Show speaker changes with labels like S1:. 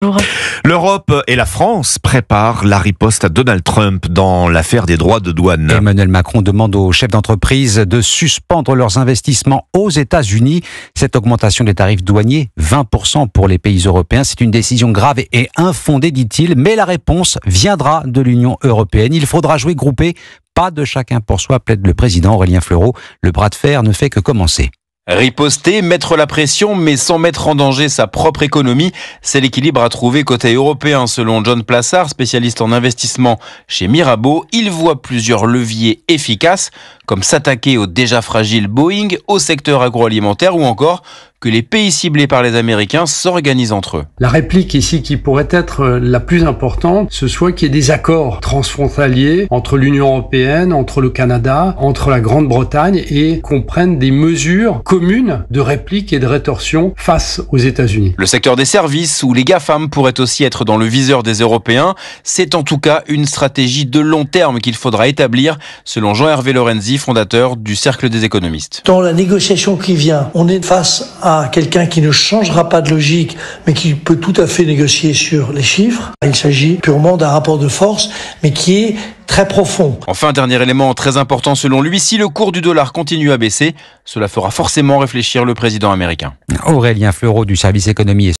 S1: Bonjour.
S2: L'Europe et la France préparent la riposte à Donald Trump dans l'affaire des droits de douane.
S3: Emmanuel Macron demande aux chefs d'entreprise de suspendre leurs investissements aux États-Unis. Cette augmentation des tarifs douaniers, 20% pour les pays européens, c'est une décision grave et infondée, dit-il. Mais la réponse viendra de l'Union européenne. Il faudra jouer groupé, pas de chacun pour soi, plaide le président Aurélien Fleurot. Le bras de fer ne fait que commencer.
S4: Riposter, mettre la pression, mais sans mettre en danger sa propre économie, c'est l'équilibre à trouver côté européen. Selon John Plassard, spécialiste en investissement chez Mirabeau, il voit plusieurs leviers efficaces, comme s'attaquer au déjà fragile Boeing, au secteur agroalimentaire ou encore que les pays ciblés par les Américains s'organisent entre eux.
S5: La réplique ici qui pourrait être la plus importante, ce soit qu'il y ait des accords transfrontaliers entre l'Union européenne, entre le Canada, entre la Grande-Bretagne et qu'on prenne des mesures communes de réplique et de rétorsion face aux États-Unis.
S4: Le secteur des services ou les GAFAM pourraient aussi être dans le viseur des Européens. C'est en tout cas une stratégie de long terme qu'il faudra établir, selon Jean-Hervé Lorenzi, fondateur du Cercle des économistes.
S6: Dans la négociation qui vient, on est face à quelqu'un qui ne changera pas de logique, mais qui peut tout à fait négocier sur les chiffres. Il s'agit purement d'un rapport de force, mais qui est très profond.
S4: Enfin, dernier élément très important selon lui, si le cours du dollar continue à baisser, cela fera forcément réfléchir le président américain.
S3: Aurélien Fleurot du service économie.